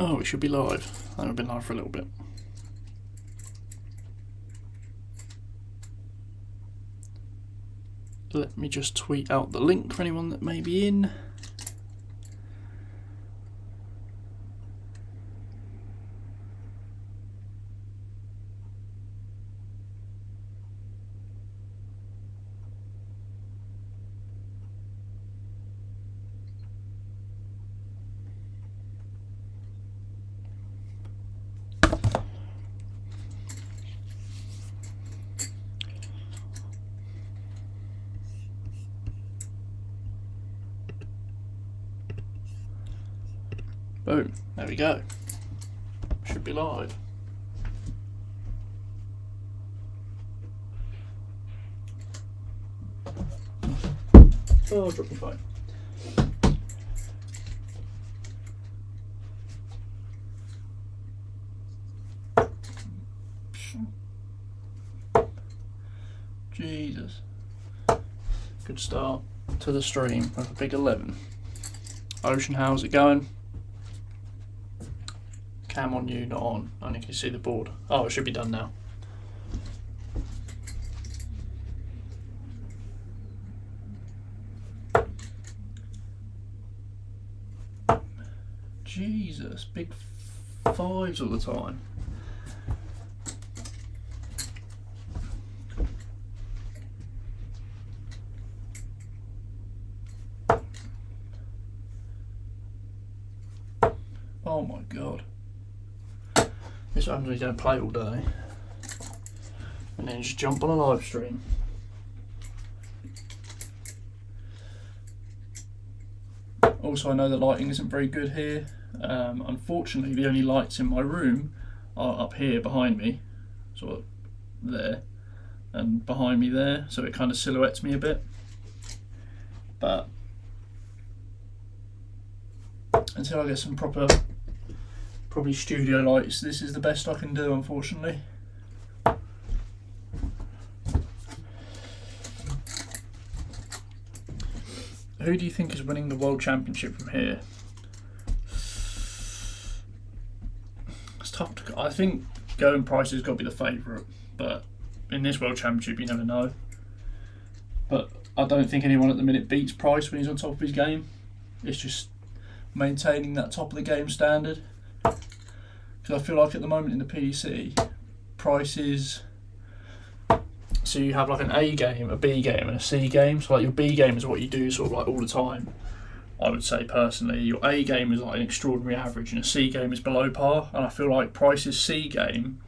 Oh, it should be live. I haven't been live for a little bit. Let me just tweet out the link for anyone that may be in. Boom, there we go. Should be live. Oh, drop my phone. Jesus. Good start to the stream with a big 11. Ocean, how's it going? Cam on you, not on. Only can see the board. Oh, it should be done now. Jesus, big fives all the time. Oh my god. This happens when you don't play all day and then just jump on a live stream. Also, I know the lighting isn't very good here. Unfortunately, the only lights in my room are up here behind me, sort of there, and behind me there, so it kind of silhouettes me a bit. But until I get some probably studio lights, this is the best I can do, unfortunately. Who do you think is winning the World Championship from here? It's tough to... I think Gerwyn Price has got to be the favourite, but in this World Championship you never know. But I don't think anyone at the minute beats Price when he's on top of his game. It's just maintaining that top of the game standard. Because I feel like at the moment in the PDC, Price is... So you have like an A game, a B game and a C game. So like your B game is what you do sort of like all the time, I would say personally. Your A game is like an extraordinary average and a C game is below par. And I feel like Price's C game,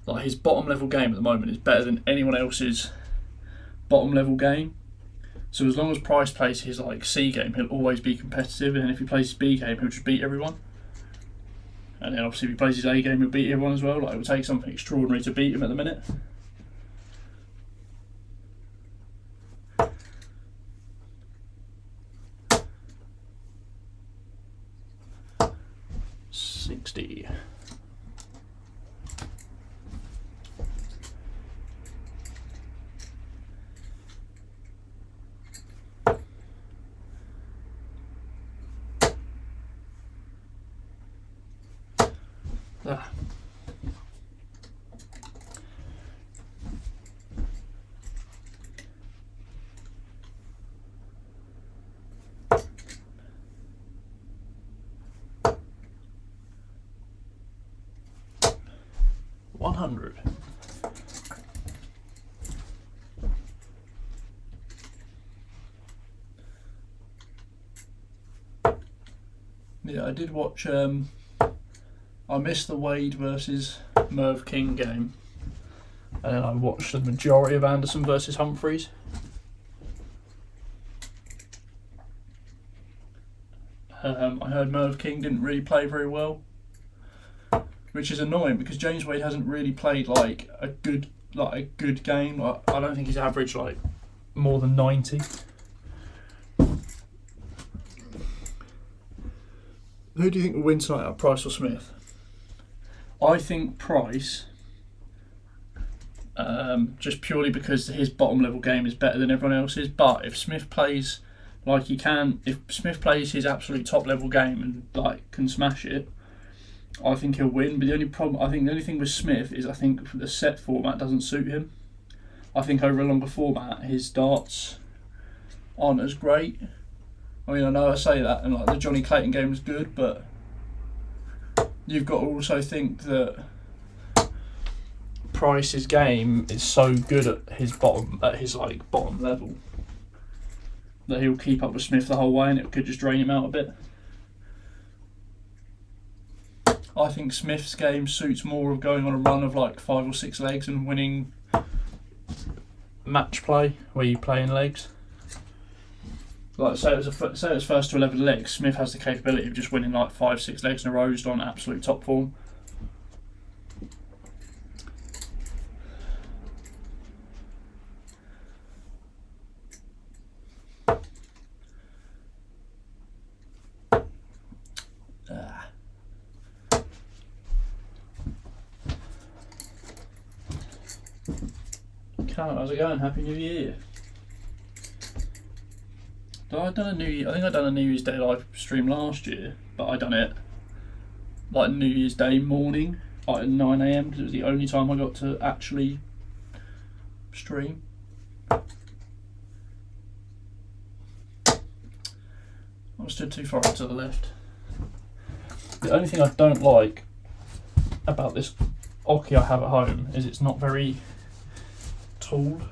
like his bottom level game at the moment, is better than anyone else's bottom level game. So as long as Price plays his like C game, he'll always be competitive, and if he plays his B game, he'll just beat everyone. And then obviously if he plays his A game, he'll beat everyone as well. Like it would take something extraordinary to beat him at the minute. Ah. $100. Yeah, I did watch. I missed the Wade versus Merv King game, and then I watched the majority of Anderson versus Humphreys. I heard Merv King didn't really play very well, which is annoying because James Wade hasn't really played like a good game. I don't think he's averaged like more than 90. Who do you think will win tonight, Price or Smith? I think Price, just purely because his bottom level game is better than everyone else's. But if Smith plays like he can, if Smith plays his absolute top level game and like can smash it, I think he'll win. But the only thing with Smith is I think the set format doesn't suit him. I think over a longer format, his darts aren't as great. I mean, I know I say that, and like the Johnny Clayton game was good, but you've got to also think that Price's game is so good at his bottom level that he'll keep up with Smith the whole way, and it could just drain him out a bit. I think Smith's game suits more of going on a run of like 5 or 6 legs and winning match play where you play in legs. Like say it was first to 11 legs, Smith has the capability of just winning like 5-6 legs in a row just on absolute top form. How's it going? Happy New Year. I think I done a New Year's Day live stream last year, but I done it like New Year's Day morning, like at 9 AM, because it was the only time I got to actually stream. I stood too far to the left. The only thing I don't like about this Oki I have at home is it's not very tall.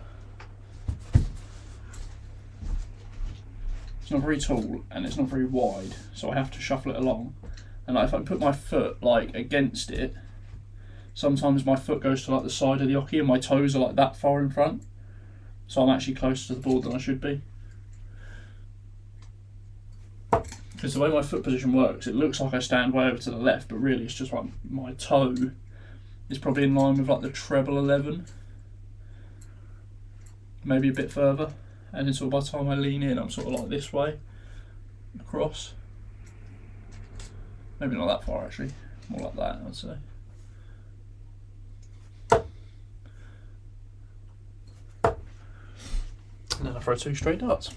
It's not very tall and it's not very wide, so I have to shuffle it along. And like, if I put my foot like against it, sometimes my foot goes to like the side of the Oki and my toes are like that far in front, so I'm actually closer to the board than I should be. Because the way my foot position works, it looks like I stand way over to the left, but really it's just like my toe is probably in line with like the treble 11, maybe a bit further. And then sort of by the time I lean in, I'm sort of like this way, across. Maybe not that far actually, more like that I'd say. And then I throw 2 straight darts.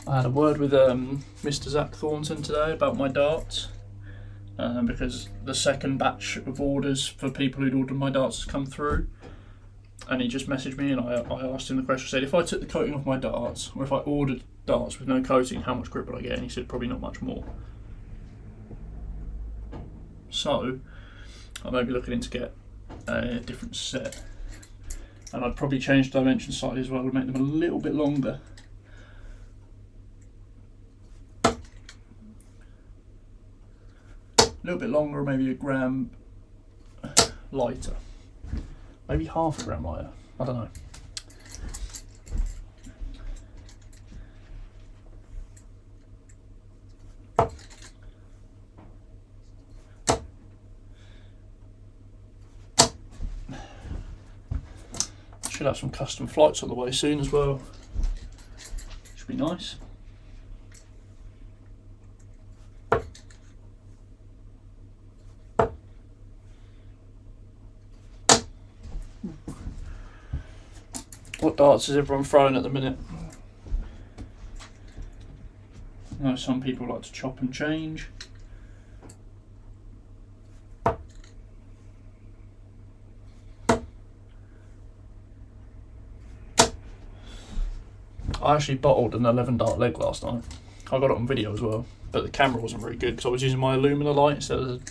I had a word with Mr. Zach Thornton today about my darts, because the second batch of orders for people who'd ordered my darts has come through, and he just messaged me and I asked him the question. I said, if I took the coating off my darts, or if I ordered darts with no coating, how much grip would I get? And he said probably not much more. So I may be looking into get a different set, and I'd probably change the dimensions slightly as well to make them a little bit longer. A little bit longer, maybe a gram lighter, maybe half a gram lighter, I don't know. Should have some custom flights on the way soon as well, should be nice. What darts is everyone throwing at the minute? I know some people like to chop and change. I actually bottled an 11 dart leg last night. I got it on video as well, but the camera wasn't very good because I was using my Illumina light instead of the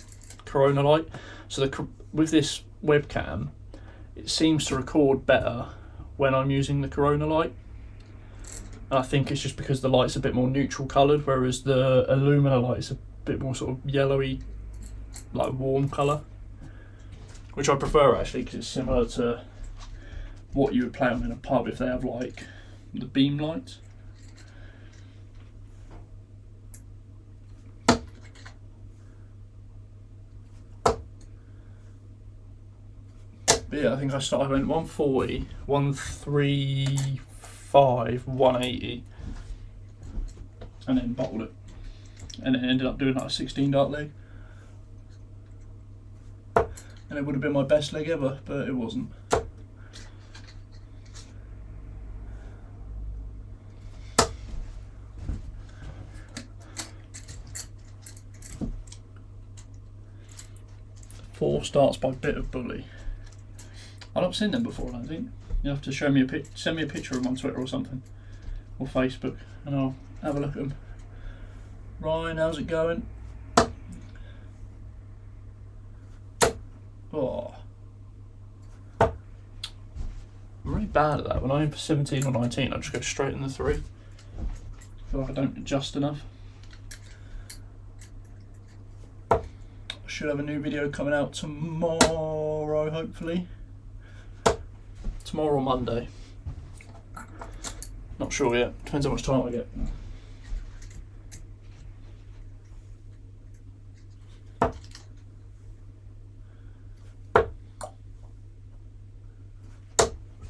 Corona light. So with this webcam, it seems to record better when I'm using the Corona light. And I think it's just because the light's a bit more neutral coloured, whereas the Illumina light is a bit more sort of yellowy, like warm colour, which I prefer actually because it's similar to what you would play on in a pub if they have like the beam lights. But yeah, I think I went 140, 135, 180, and then bottled it. And then ended up doing like a 16 dart leg. and it would have been my best leg ever, but it wasn't. Four starts by Bit of Bully. I've not seen them before, I don't think. You have to show me send me a picture of them on Twitter or something, or Facebook, and I'll have a look at them. Ryan, how's it going? Oh, I'm really bad at that. When I aim for 17 or 19, I just go straight in the 3. I feel like I don't adjust enough. I should have a new video coming out tomorrow, hopefully. Tomorrow or Monday. Not sure yet. Depends how much time I get.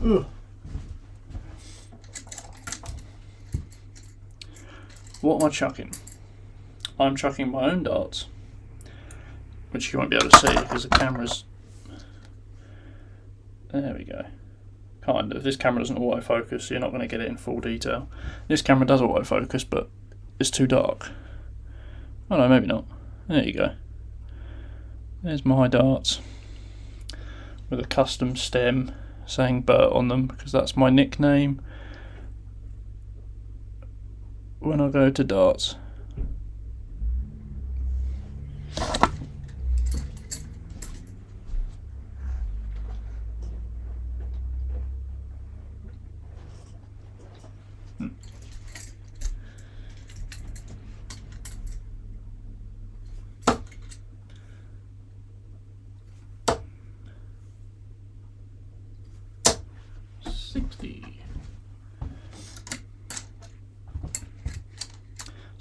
Ugh. What am I chucking? I'm chucking my own darts, which you won't be able to see because the camera's... There we go. Kind of. This camera doesn't autofocus, so you're not going to get it in full detail. This camera does autofocus, but it's too dark. Oh no, maybe not. There you go. There's my darts with a custom stem saying Bert on them, because that's my nickname when I go to darts.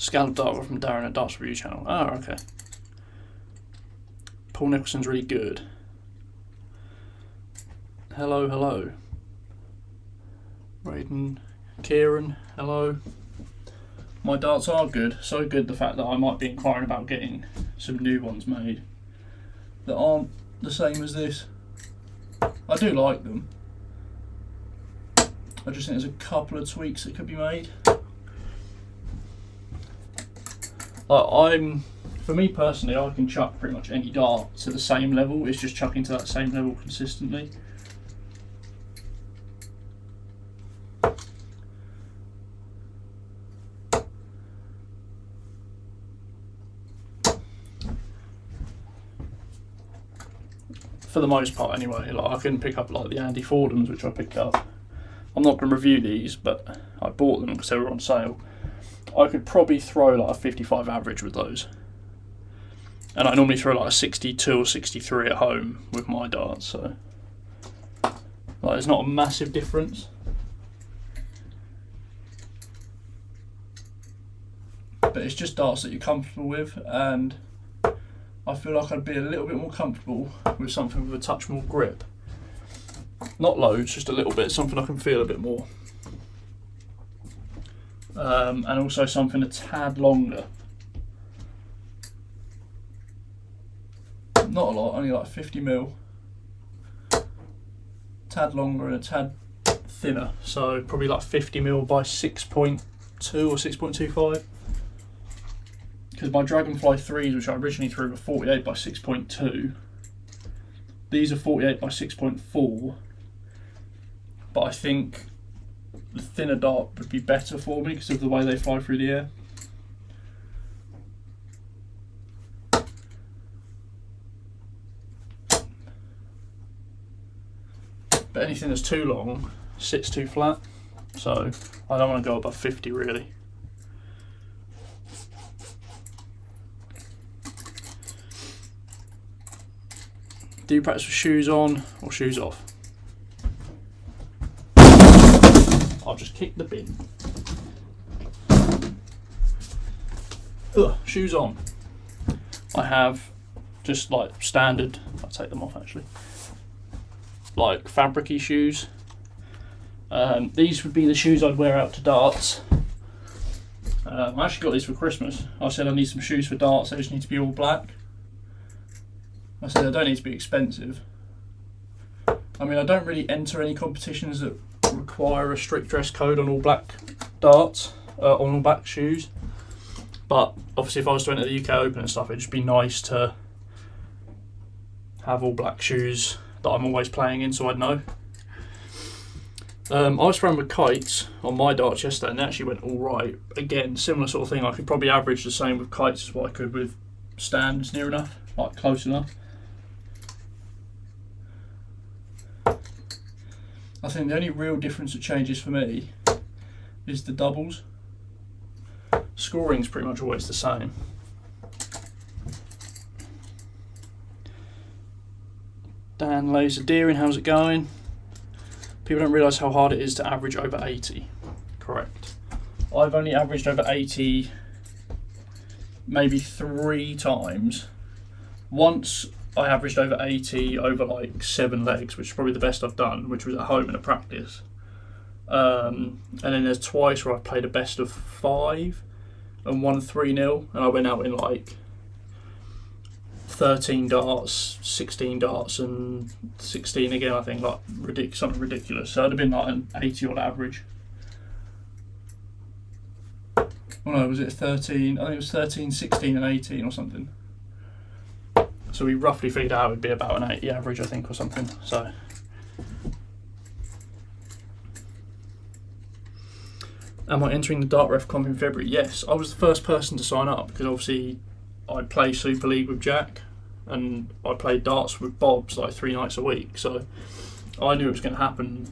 Scallop dart from Darren at Darts Review channel. Oh, okay. Paul Nicholson's really good. Hello, hello. Raiden, Kieran, hello. My darts are good. So good the fact that I might be inquiring about getting some new ones made that aren't the same as this. I do like them. I just think there's a couple of tweaks that could be made. For me personally, I can chuck pretty much any dart to the same level. It's just chucking to that same level consistently. For the most part anyway, like I can pick up like the Andy Fordhams, which I picked up. I'm not going to review these, but I bought them because they were on sale. I could probably throw like a 55 average with those. And I normally throw like a 62 or 63 at home with my darts, so like it's not a massive difference. But it's just darts that you're comfortable with, and I feel like I'd be a little bit more comfortable with something with a touch more grip. Not loads, just a little bit, something I can feel a bit more. And also something a tad longer. Not a lot, only like 50mm. Tad longer and a tad thinner, so probably like 50mm by 6.2 or 6.25. Because my Dragonfly 3s, which I originally threw, were 48 by 6.2. These are 48 by 6.4. But I think the thinner dart would be better for me because of the way they fly through the air. But anything that's too long sits too flat, so I don't want to go above 50 really. Do you practice with shoes on or shoes off? I'll just kick the bin. Ugh, shoes on. I have just like standard, I'll take them off actually, like fabric-y shoes. These would be the shoes I'd wear out to darts. I actually got these for Christmas. I said I need some shoes for darts, they just need to be all black. I said they don't need to be expensive. I mean, I don't really enter any competitions that require a strict dress code on all black darts, on all black shoes. But obviously, if I was to enter the UK Open and stuff, it'd just be nice to have all black shoes that I'm always playing in, so I'd know. I was throwing with kites on my darts yesterday, and they actually went all right. Again, similar sort of thing. I could probably average the same with kites as what I could with stands, near enough, like close enough. I think the only real difference that changes for me is the doubles. Scoring's pretty much always the same. Dan Laser Deering, how's it going? People don't realise how hard it is to average over 80. Correct. I've only averaged over 80 maybe 3 times. Once I averaged over 80 over like 7 legs, which is probably the best I've done, which was at home in a practice. And then there's twice where I've played a best of 5 and won 3-0, and I went out in like 13 darts, 16 darts, and 16 again, I think, like something ridiculous. So it'd have been like an 80 on average. Oh no, was it 13? I think it was 13, 16, and 18 or something. So we roughly figured out it would be about an 80 average, I think, or something. So. Am I entering the Dart Ref Comp in February? Yes, I was the first person to sign up because obviously I play Super League with Jack and I play darts with Bobs like 3 nights a week. So I knew it was going to happen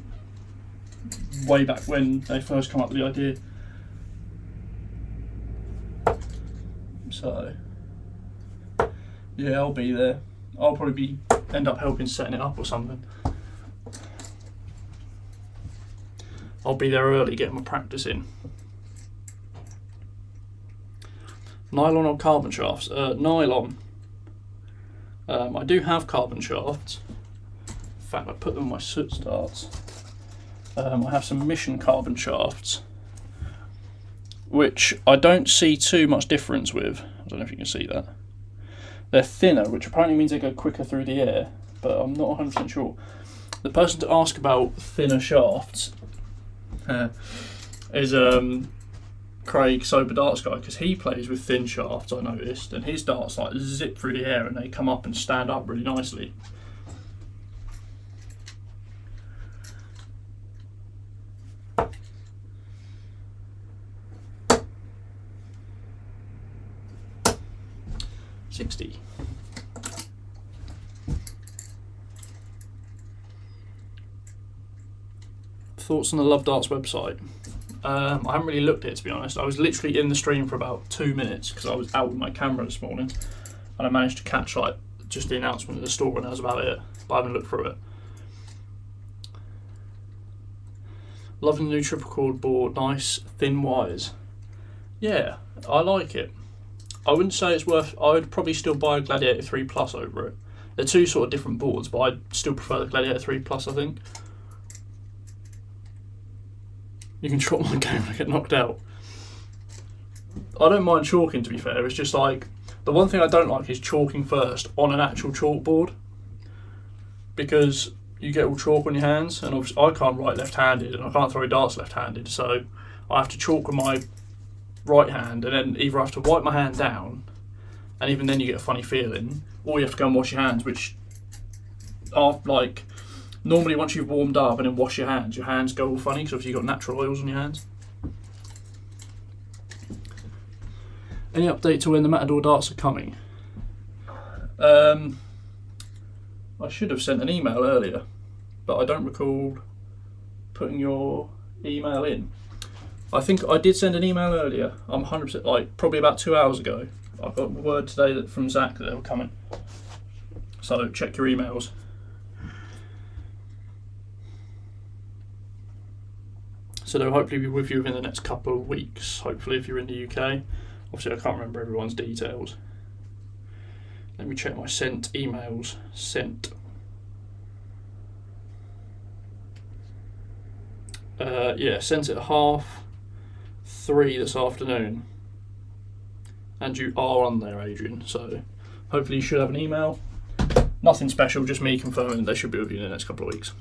way back when they first come up with the idea. So yeah, I'll be there. I'll probably end up helping setting it up or something. I'll be there early, getting my practice in. Nylon or carbon shafts? Nylon. I do have carbon shafts. In fact, I put them on my soot darts. I have some Mission carbon shafts, which I don't see too much difference with. I don't know if you can see that. They're thinner, which apparently means they go quicker through the air, but I'm not 100% sure. The person to ask about thinner shafts is Craig Sober Darts guy, because he plays with thin shafts, I noticed, and his darts like zip through the air and they come up and stand up really nicely. $60. Thoughts on the Love Darts website? I haven't really looked at it, to be honest. I was literally in the stream for about 2 minutes because I was out with my camera this morning, and I managed to catch like just the announcement of the store, and that was about it. But I haven't looked through it. Loving the new triple chord board, nice thin wires. Yeah, I like it. I wouldn't say it's worth. I would probably still buy a Gladiator 3 Plus over it. They're two sort of different boards, but I'd still prefer the Gladiator 3 Plus, I think. You can chalk my game when I get knocked out. I don't mind chalking, to be fair. It's just like, the one thing I don't like is chalking first on an actual chalkboard, because you get all chalk on your hands, and obviously I can't write left-handed and I can't throw darts left-handed, so I have to chalk with my right hand, and then either I have to wipe my hand down, and even then you get a funny feeling, or you have to go and wash your hands, which are like, normally once you've warmed up and then wash your hands go all funny because obviously you've got natural oils on your hands. Any update to when the Matador darts are coming? I should have sent an email earlier, but I don't recall putting your email in. I think I did send an email earlier. I'm 100%, like probably about 2 hours ago. I got word today from Zach that they were coming. So check your emails. So they'll hopefully be with you within the next couple of weeks, hopefully, if you're in the UK. Obviously, I can't remember everyone's details. Let me check my sent emails. Sent. Yeah, sent at 3:30 this afternoon. And you are on there, Adrian. So hopefully you should have an email. Nothing special, just me confirming they should be with you in the next couple of weeks.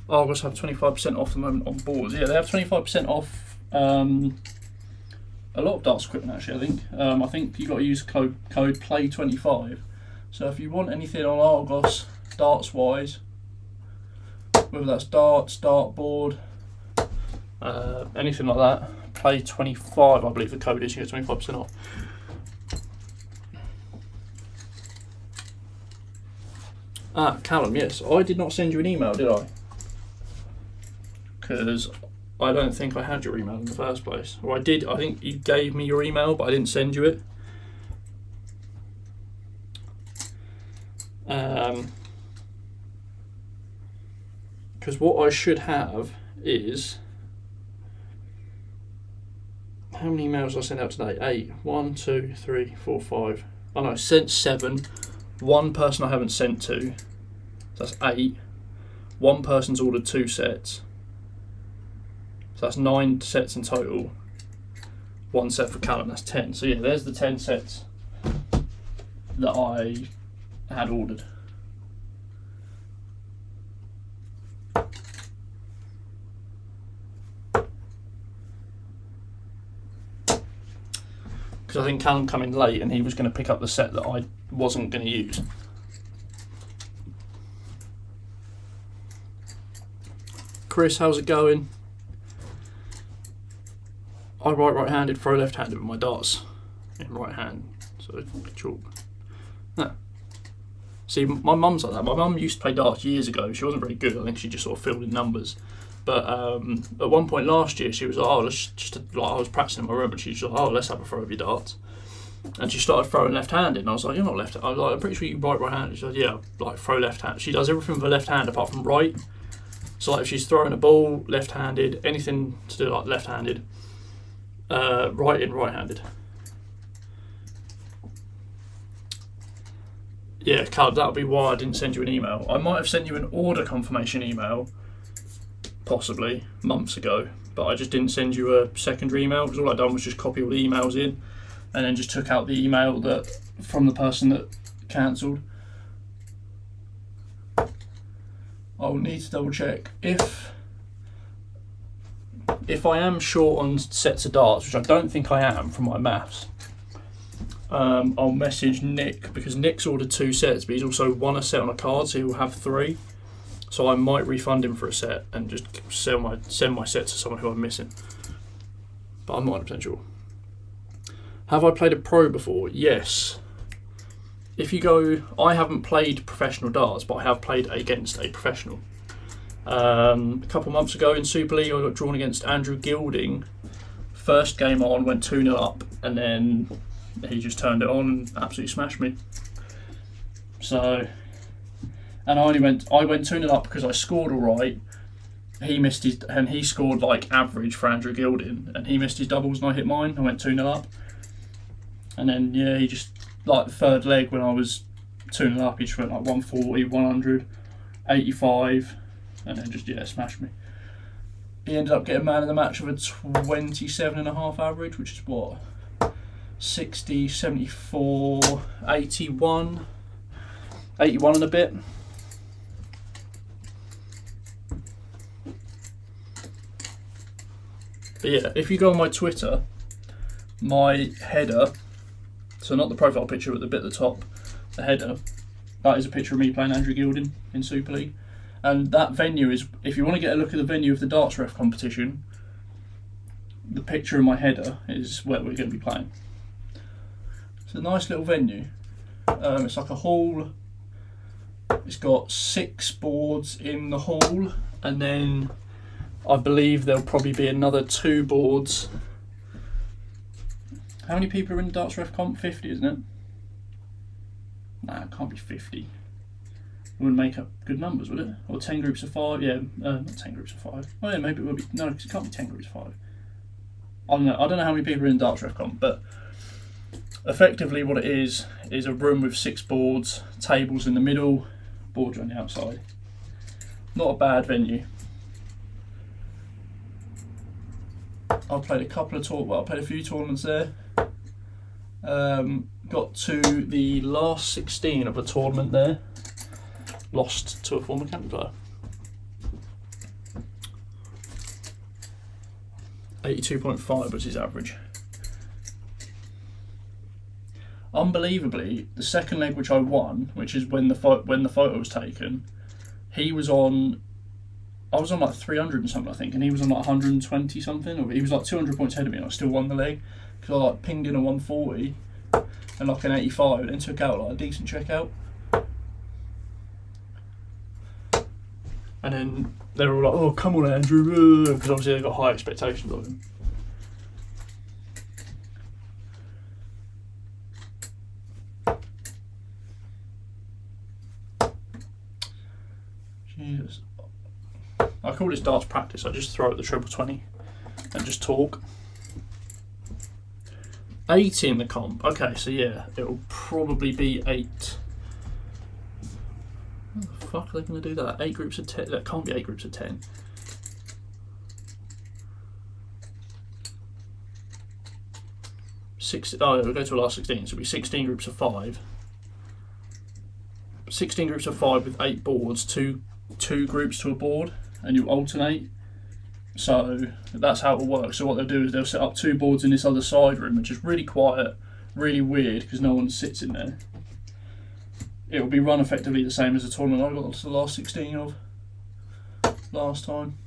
Argos have 25% off at the moment on boards. Yeah, they have 25% off a lot of darts equipment actually, I think you've got to use code PLAY25. So if you want anything on Argos, darts wise, whether that's darts, dartboard, anything like that, PLAY25 I believe the code is, you get 25% off. Callum, yes, I did not send you an email, did I? Because I don't think I had your email in the first place. Or I did, I think you gave me your email, but I didn't send you it. Because what I should have is, how many emails did I send out today? 8. 1, 2, 3, 4, 5. Oh no, I sent 7. One person I haven't sent to, so that's 8. One person's ordered 2 sets. So that's 9 sets in total. 1 set for Callum, that's 10. So yeah, there's the 10 sets that I had ordered. Because I think Callum come in late and he was going to pick up the set that I wasn't going to use. Chris, how's it going? I write right-handed, throw left-handed with my darts in right hand, so chalk. No. See, my mum's like that. My mum used to play darts years ago. She wasn't very good. I think she just sort of filled in numbers. But at one point last year, she was like, "Oh, let's just like I was practicing in my room, and she was like, oh, let's have a throw of your darts." And she started throwing left-handed, and I was like, "You're not left." I was like, "I'm pretty sure you write right-handed." She said, "Yeah, like throw left-handed." She does everything with her left hand apart from right. So like if she's throwing a ball left-handed, anything to do like left-handed. Right-handed. Yeah, Cal, that'll be why I didn't send you an email. I might have sent you an order confirmation email, possibly, months ago, but I just didn't send you a secondary email because all I'd done was just copy all the emails in and then just took out the email that from the person that cancelled. I'll need to double check if I am short on sets of darts, which I don't think I am from my maths. I'll message Nick because Nick's ordered 2 sets, but he's also won a set on a card, so he'll have 3. So I might refund him for a set and just send my set to someone who I'm missing. But I'm not 100% sure. Have I played a pro before? Yes. If you go, I haven't played professional darts, but I have played against a professional. A couple months ago in Super League, I got drawn against Andrew Gilding. First game on, went 2-0 up, and then he just turned it on and absolutely smashed me. So, and I went 2-0 up because I scored all right. He missed his, and he scored like average for Andrew Gilding, and he missed his doubles and I hit mine. I went 2-0 up, and then yeah, he just like the third leg when I was 2-0 up, he just went like 140, 100, 85. And then just, yeah, smashed me. He ended up getting man of the match with a 27.5 average, which is what? 60, 74, 81. 81 and a bit. But yeah, if you go on my Twitter, my header, so not the profile picture but the bit at the top, the header, that is a picture of me playing Andrew Gilding in Super League. And that venue is, if you want to get a look at the venue of the darts ref competition, the picture in my header is where we're going to be playing. It's a nice little venue. It's like a hall. It's got 6 boards in the hall, and then I believe there'll probably be another 2 boards. How many people are in the darts ref comp? 50, isn't it? Nah, it can't be 50. It wouldn't make up good numbers, would it? Or 10 groups of 5, yeah, not 10 groups of 5. Oh yeah, maybe it would be, no, because it can't be 10 groups of 5. I don't know how many people are in darts ref comp, but effectively what it is a room with 6 boards, tables in the middle, boards on the outside. Not a bad venue. I've played a couple of I played a few tournaments there. got to the last 16 of a tournament there. Lost to a former county player. 82.5 was his average. Unbelievably, the second leg which I won, which is when the photo was taken, he was on. I was on like 300 and something, I think, and he was on like 120 something, or he was like 200 points ahead of me, and I still won the leg because I like pinged in a 140 and like an 85, and then took out like a decent checkout. And then they were all like, "Oh, come on, Andrew," because obviously they got high expectations of him. Jesus. I call this darts practice. I just throw at the treble 20 and just talk. 80 in the comp. Okay, so yeah, it'll probably be 8. How the fuck are they going to do that? 8 groups of 10. That can't be 8 groups of 10. We'll go to the last 16. So it'll be 16 groups of 5. 16 groups of 5 with 8 boards, two groups to a board, and you alternate. So that's how it will work. So what they'll do is they'll set up 2 boards in this other side room, which is really quiet, really weird because no one sits in there. It will be run effectively the same as the tournament I got to the last 16 of last time.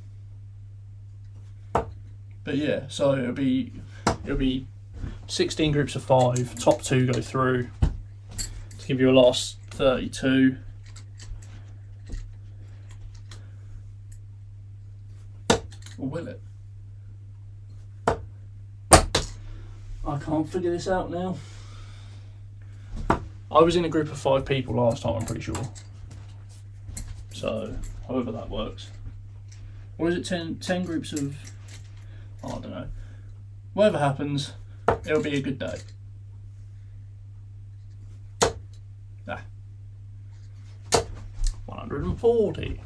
But yeah, so it'll be 16 groups of 5, top 2 go through to give you a last 32. Or will it? I can't figure this out now. I was in a group of 5 people last time, I'm pretty sure. So, however that works. Or is it 10 groups of... I don't know. Whatever happens, it'll be a good day. 140.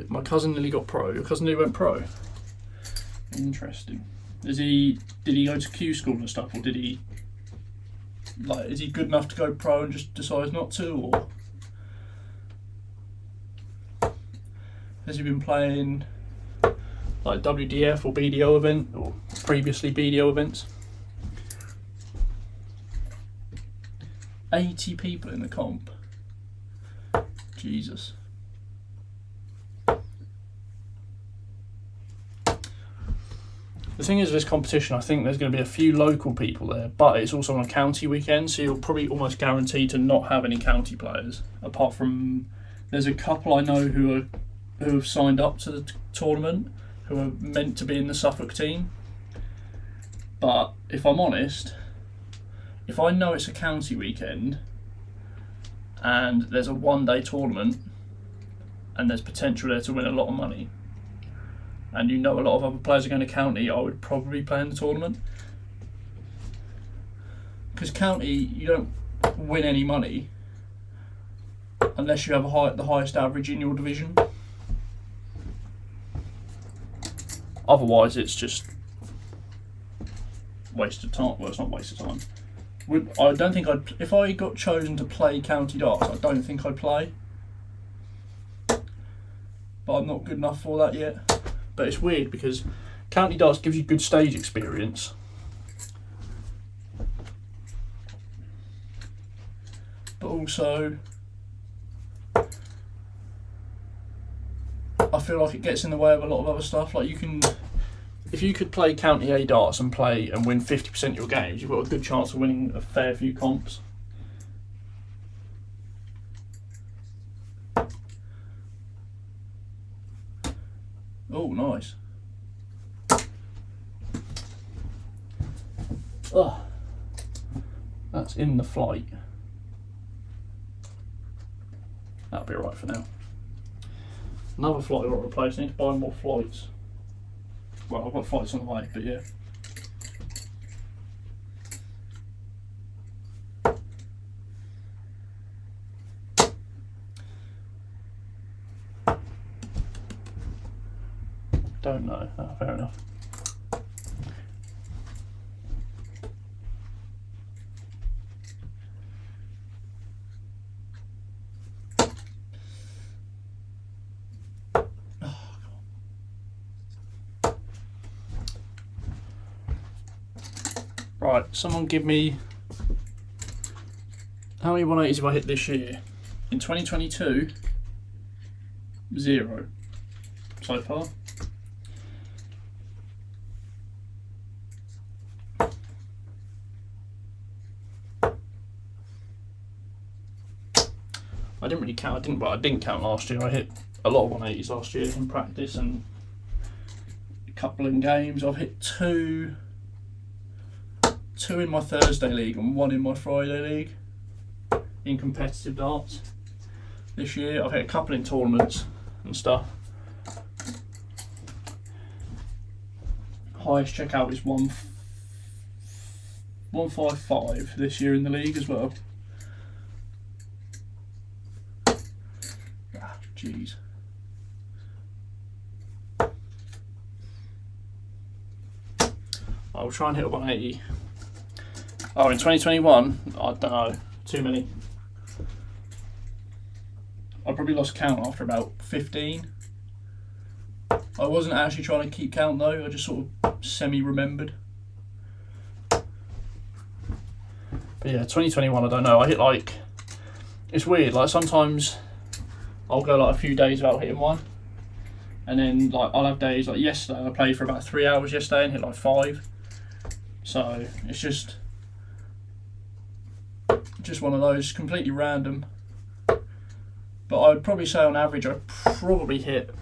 My cousin nearly got pro. Your cousin nearly went pro. Interesting. Did he go to Q school and stuff, or did he is he good enough to go pro and just decides not to, or has he been playing like WDF or BDO event or previously BDO events? 80 people in the comp. Jesus. The thing is, this competition, I think there's going to be a few local people there, but it's also on a county weekend, so you're probably almost guaranteed to not have any county players. Apart from, there's a couple I know who have signed up to the tournament, who are meant to be in the Suffolk team. But if I'm honest, if I know it's a county weekend and there's a one-day tournament and there's potential there to win a lot of money, and you know a lot of other players are going to county, I would probably play in the tournament. Because county, you don't win any money unless you have the highest average in your division. Otherwise, it's just waste of time. Well, it's not waste of time. I don't think if I got chosen to play county darts, I don't think I'd play. But I'm not good enough for that yet. But it's weird because county darts gives you good stage experience. But also, I feel like it gets in the way of a lot of other stuff. Like if you could play county A darts and win 50% of your games, you've got a good chance of winning a fair few comps. Oh, nice. Oh, that's in the flight. That'll be alright for now. Another flight I've got to replace. I need to buy more flights. Well, I've got flights on the way, but yeah. Don't know. Oh, fair enough. Right, someone give me, how many 180s have I hit this year? In 2022, 0 so far. I didn't really count. I didn't count last year. I hit a lot of 180s last year in practice and a couple in games. I've hit two in my Thursday league and 1 in my Friday league in competitive darts this year. I've hit a couple in tournaments and stuff. Highest checkout is 155 this year in the league as well. Jeez. I'll try and hit a 180. Oh, in 2021, I don't know, too many. I probably lost count after about 15. I wasn't actually trying to keep count though, I just sort of semi-remembered. But yeah, 2021, I don't know, I hit like, it's weird, like sometimes I'll go like a few days without hitting one, and then like I'll have days like yesterday. I played for about 3 hours yesterday and hit like 5. So it's just one of those completely random. But I'd probably say on average I probably hit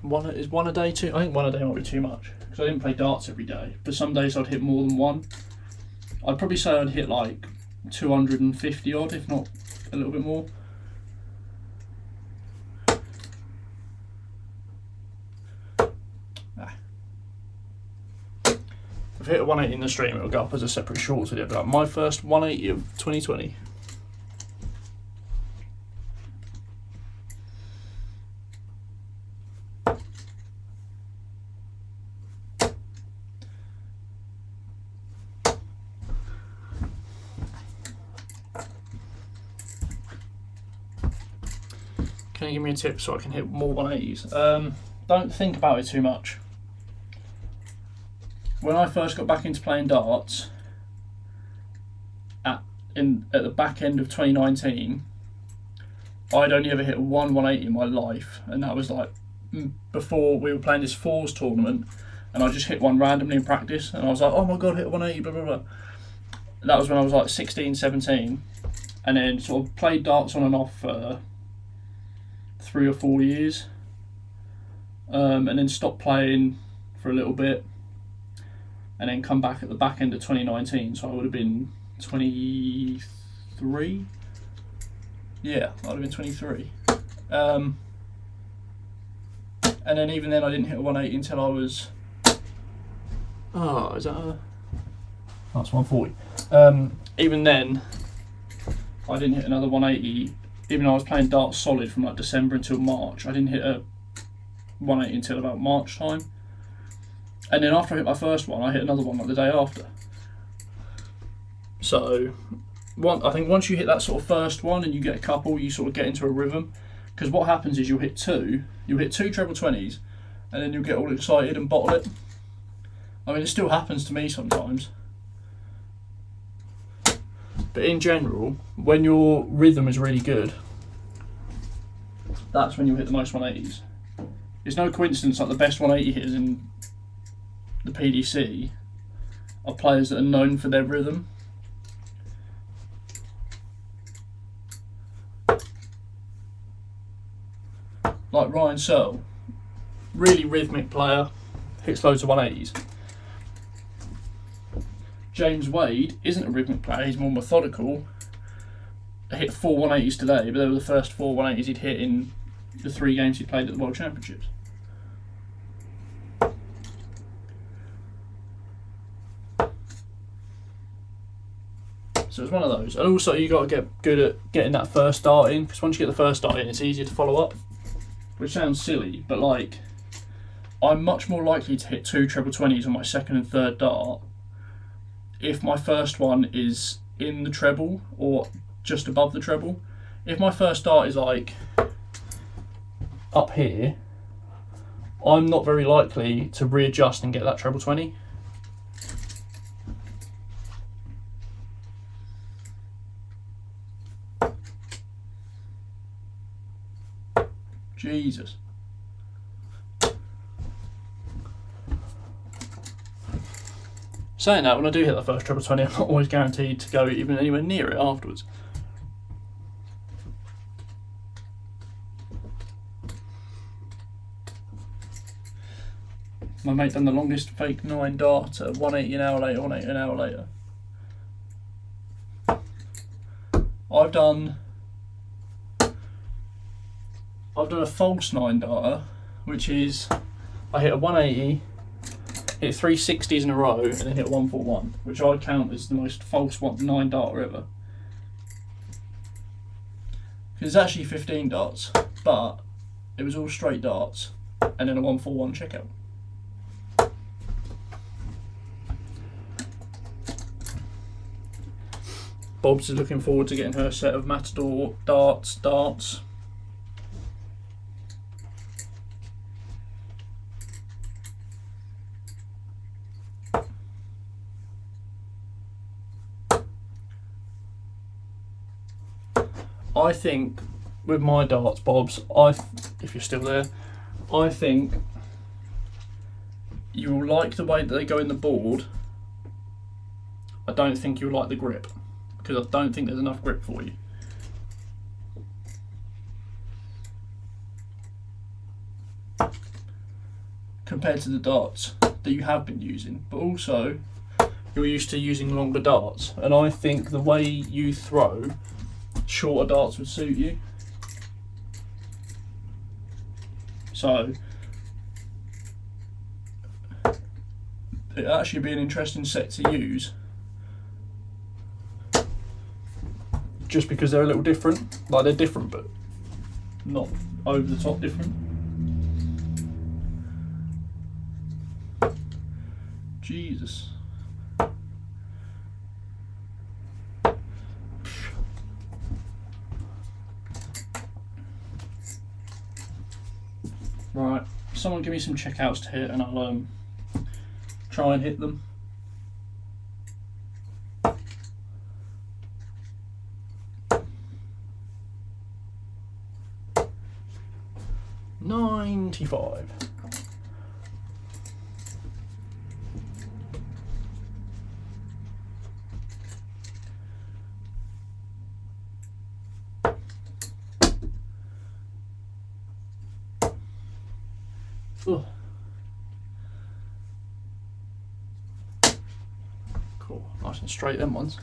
one. Is one a day too? I think one a day might be too much because I didn't play darts every day. But some days I'd hit more than one. I'd probably say I'd hit like 250 odd, if not a little bit more. If I hit a 180 in the stream, it'll go up as a separate shorts video. But like my first 180 of 2020. Can you give me a tip so I can hit more 180s? Don't think about it too much. When I first got back into playing darts, at the back end of 2019, I'd only ever hit one 180 in my life, and that was like before we were playing this fours tournament, and I just hit one randomly in practice, and I was like, oh my god, hit a 180, blah blah blah. That was when I was like 16, 17, and then sort of played darts on and off for 3 or 4 years, and then stopped playing for a little bit, and then come back at the back end of 2019, so I would have been 23. Yeah, I'd have been 23. And then even then I didn't hit a 180 until I was, is that a, that's 140. Even then I didn't hit another 180, even though I was playing darts solid from like December until March. I didn't hit a 180 until about March time. And then after I hit my first one, I hit another one like the day after. So, I think once you hit that sort of first one and you get a couple, you sort of get into a rhythm. Because what happens is you'll hit two treble 20s, and then you'll get all excited and bottle it. I mean, it still happens to me sometimes. But in general, when your rhythm is really good, that's when you'll hit the most 180s. It's no coincidence like the best 180 hitters in the PDC are players that are known for their rhythm. Like Ryan Searle, really rhythmic player, hits loads of 180s. James Wade isn't a rhythmic player, he's more methodical. Hit 4 180s today, but they were the first 4 180s he'd hit in the 3 games he played at the World Championships. So it's one of those. And also you got to get good at getting that first dart in, because once you get the first dart in, it's easier to follow up. Which sounds silly, but like, I'm much more likely to hit 2 treble 20s on my second and third dart if my first one is in the treble or just above the treble. If my first dart is like up here, I'm not very likely to readjust and get that treble 20. Jesus. Saying that, when I do hit that first treble 20, I'm not always guaranteed to go even anywhere near it afterwards. My mate done the longest fake 9 dart at 180 an hour later, 180 an hour later. I've done a false 9 darter, which is I hit a 180, hit 360s in a row, and then hit a 141, which I count as the most false 9 darter ever. Because it's actually 15 darts, but it was all straight darts, and then a 141 checkout. Bob's is looking forward to getting her set of Matador darts. I think with my darts, Bob's, if you're still there, I think you will like the way that they go in the board. I don't think you'll like the grip, because I don't think there's enough grip for you. Compared to the darts that you have been using, but also you're used to using longer darts, and I think the way you throw, shorter darts would suit you. So it'd actually be an interesting set to use, just because they're a little different. Like, they're different, but not over the top different. Jesus. Right, someone give me some checkouts to hit, and I'll try and hit them. $95. Ugh. Cool, nice and straight them ones.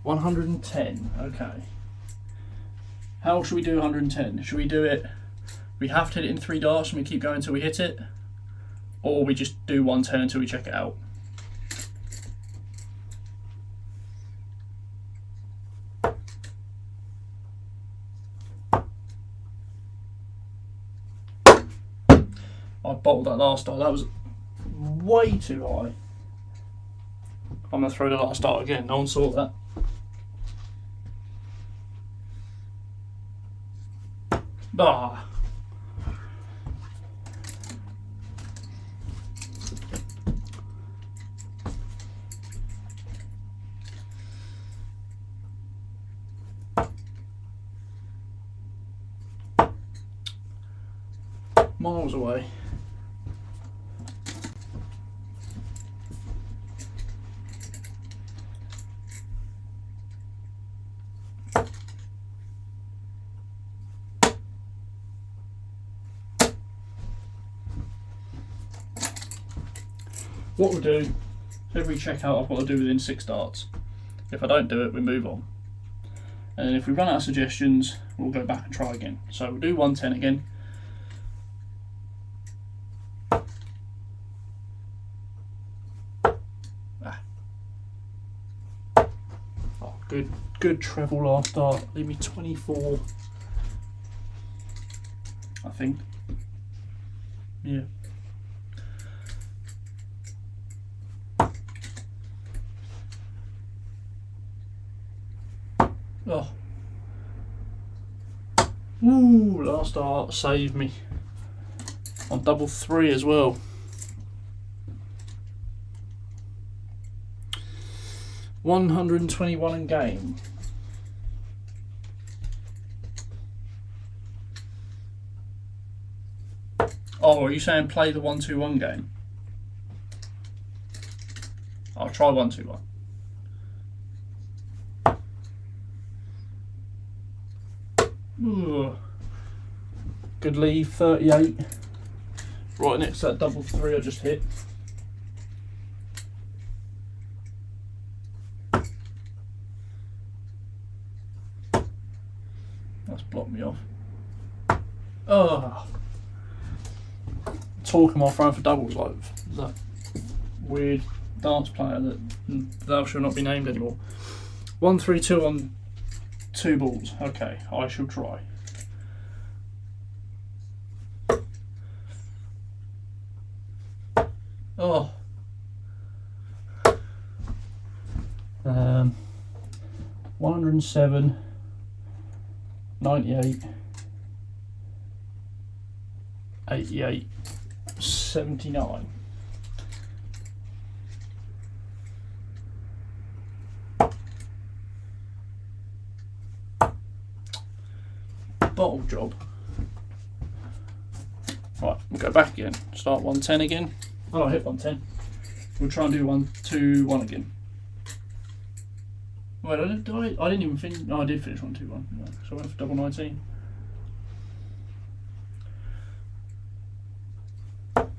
110, okay. How should we do 110? Should we do it, we have to hit it in 3 darts and we keep going until we hit it? Or we just do 110 until we check it out? I bottled that last dart, that was way too high. I'm going to throw the last dart again, no one saw that. Ah. Miles away. What we'll do, every checkout I've got to do within 6 darts. If I don't do it, we move on. And then if we run out of suggestions, we'll go back and try again. So we'll do 110 again. Oh, good treble last dart. Leave me 24, I think. Yeah. Oh. Ooh, last dart saved me. On double 3 as well. $121 in game. Oh, are you saying play the 1-2-1 game? I'll try 1-2-1. Ooh. Good leave, 38. Right next to that double 3 I just hit. That's blocked me off. Oh. Talking while throwing for doubles like that weird dance player that thou shall not be named anymore. 1-3-2 on 2 balls. Okay, I shall try. Oh. 107, 98, 88, 79. Bottle job. Right, we'll go back again. Start 110 again. Oh, I hit 110. We'll try and do 1-2-1 again. Wait, I didn't even finish. No, I did finish 1-2-1. No, so I went for double 19. Uh,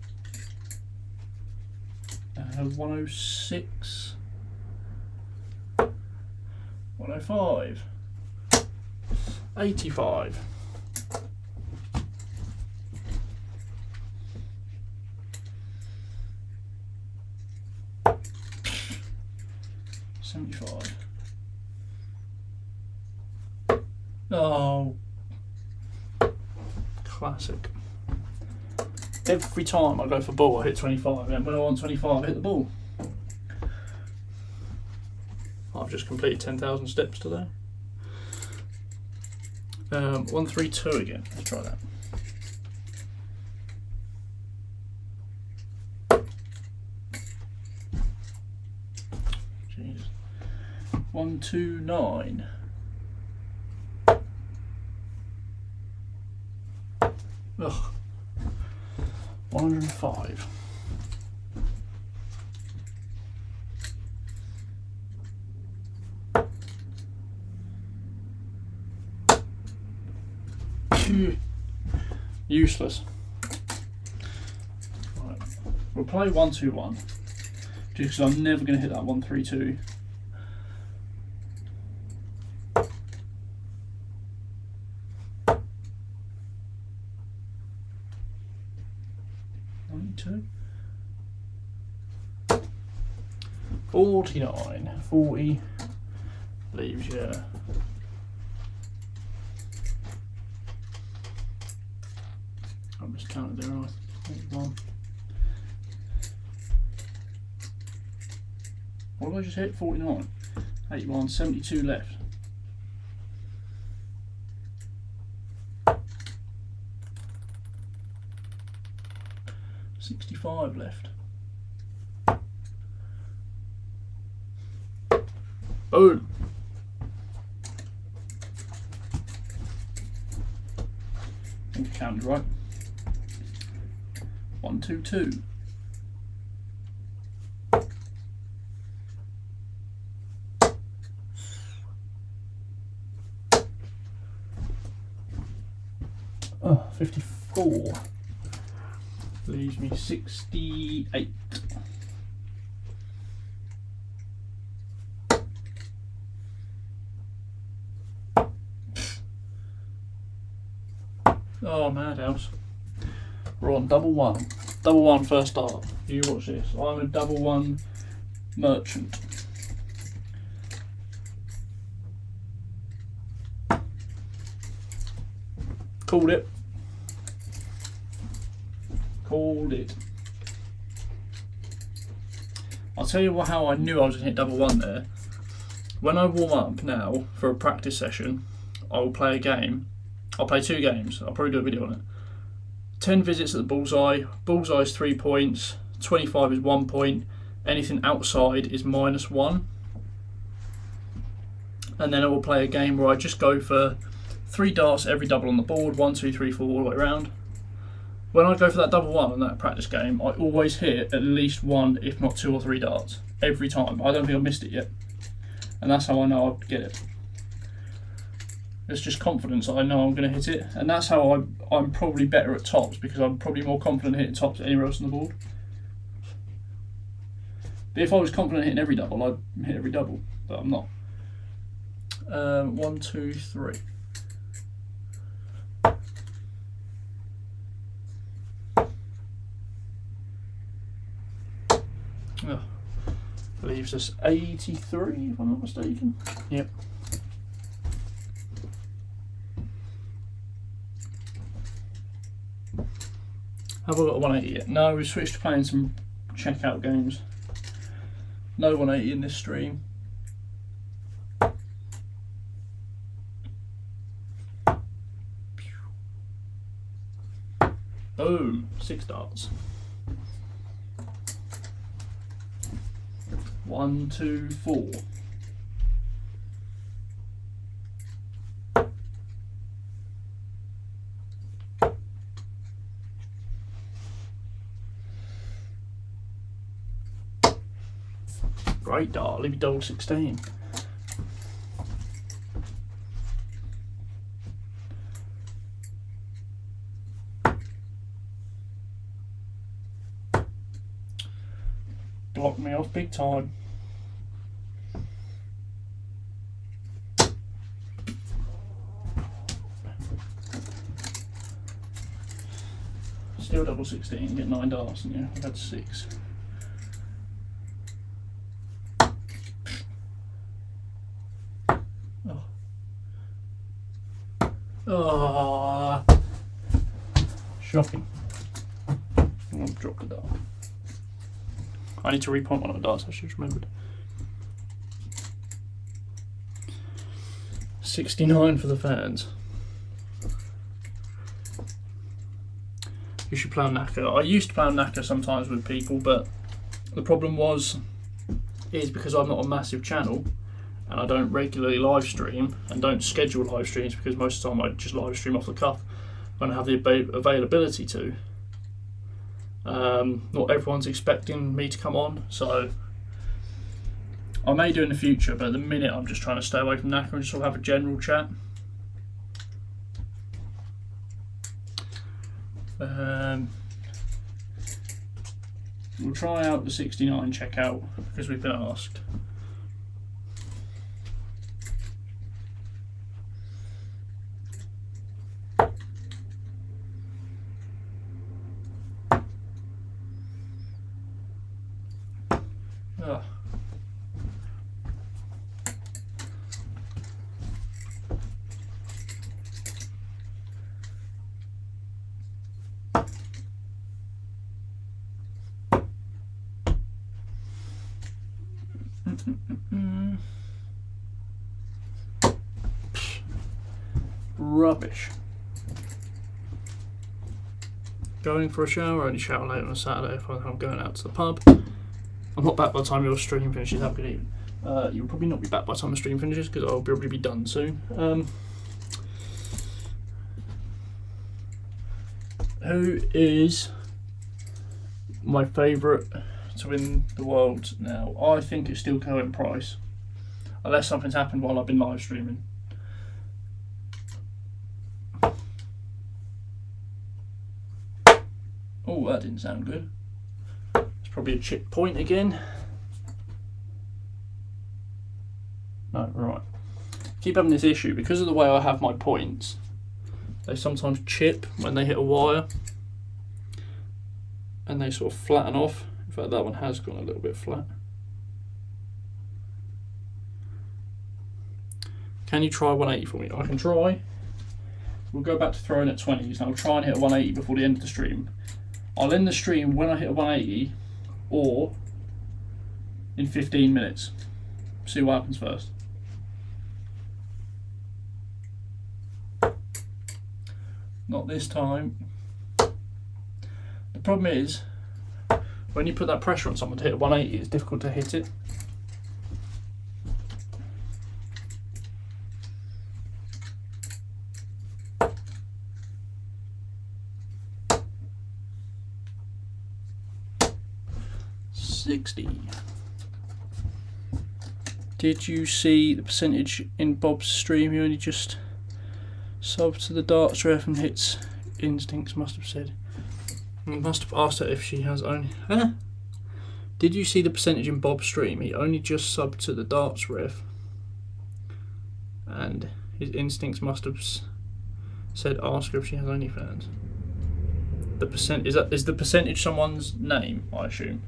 106. 105. 85. 75. Oh, classic. Every time I go for ball, I hit 25, and when I want 25, I hit the ball. I've just completed 10,000 steps today. 1-3-2 again. Let's try that. Jesus. 1-2-9. Ugh. 105. Useless. Right. We'll play 1-2-1. Just because I'm never going to hit that 1-3-2. Two. 49. 40 leaves you. I just counted there, right? 81. What did I just hit? 49. 81. 72 left. $65 left. Boom. I think I counted right. 1-2-2. Oh, 54. Leaves me 68. Oh, madhouse. We're on double one. Double one first start. You watch this. I'm a double one merchant. Called it. Called it. I'll tell you how I knew I was going to hit double one there. When I warm up now for a practice session, I'll play a game. I'll play 2 games. I'll probably do a video on it. 10 visits at the bullseye. Bullseye is 3 points. 25 is 1 point. Anything outside is -1. And then I will play a game where I just go for 3 darts every double on the board. 1, 2, 3, 4 all the way around. when I go for that double one on that practice game, I always hit at least one, if not 2 or 3 darts every time. I don't think I've missed it yet, and that's how I know I'll get it. It's just confidence. I know I'm going to hit it, and that's how I'm probably better at tops, because I'm probably more confident hitting tops than anywhere else on the board. But if I was confident hitting every double, I'd hit every double, but I'm not. 1, 2, 3. Oh, leaves us 83, if I'm not mistaken. Yep. Have I got a 180 yet? No, we've switched to playing some checkout games. No 180 in this stream. Boom, 6 darts. 1, 2, 4. Great dart, leave me double 16. Blocked me off big time. Still double 16, get 9 darts, and yeah, I've had 6. Oh, shocking. I've dropped the dart. I need to repoint one of the darts, I should have remembered. 69 for the fans. You should play on Naka. I used to play on Naka sometimes with people, but the problem is because I'm not a massive channel and I don't regularly live stream and don't schedule live streams, because most of the time I just live stream off the cuff when I have the availability to. Not everyone's expecting me to come on, so I may do in the future, but at the minute I'm just trying to stay away from Naka and just sort of have a general chat. We'll try out the 69 checkout because we've been asked. Oh. Rubbish. Going for a shower, only shower late on a Saturday if I'm going out to the pub. I'm not back by the time your stream finishes. Have a good evening. You'll probably not be back by the time the stream finishes because I'll probably be done soon. Who is my favourite to win the world now? I think it's still Cohen Price, unless something's happened while I've been live streaming. Oh, that didn't sound good. It's probably a chip point again. No, right. Keep having this issue because of the way I have my points. They sometimes chip when they hit a wire and they sort of flatten off. In fact, that one has gone a little bit flat. Can you try 180 for me? I can try. We'll go back to throwing at 20s and I'll try and hit a 180 before the end of the stream. I'll end the stream when I hit a 180 or in 15 minutes. See what happens first. Not this time. The problem is, when you put that pressure on someone to hit a 180, it's difficult to hit it. 60. Did you see the percentage in Bob's stream? He only just subbed to the darts ref and hits instincts, must have said. I must have asked her if she has only... Huh? Did you see the percentage in Bob's stream? He only just subbed to the darts ref and his instincts must have said ask her if she has OnlyFans. The percent is the percentage someone's name, I assume.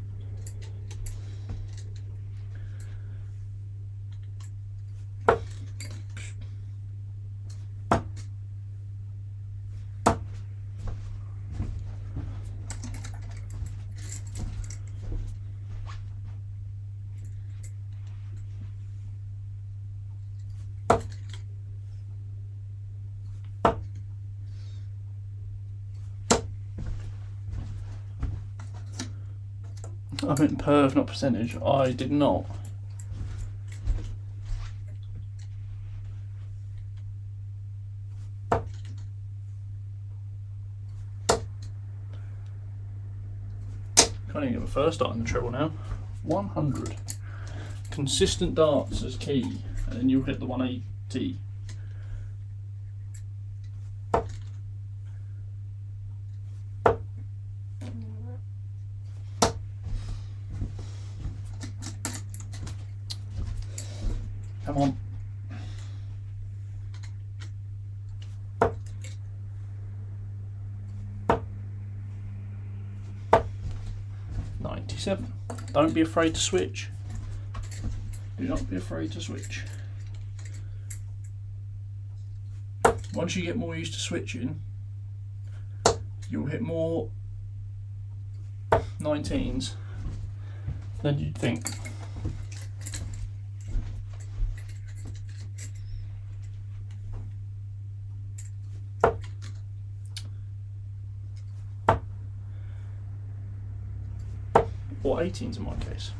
I meant perv, not percentage. I did not. Can't even get my first dart in the treble now. 100. Consistent darts is key, and then you'll hit the 180. Come on. $97. Don't be afraid to switch. Do not be afraid to switch. Once you get more used to switching, you'll hit more 19s than you'd think. Or 18s in my case.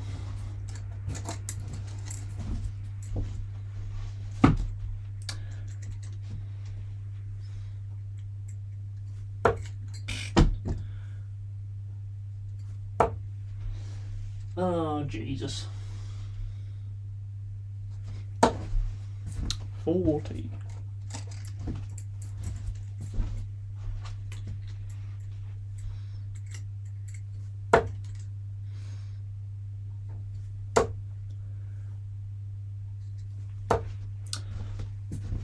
Oh, Jesus. 40.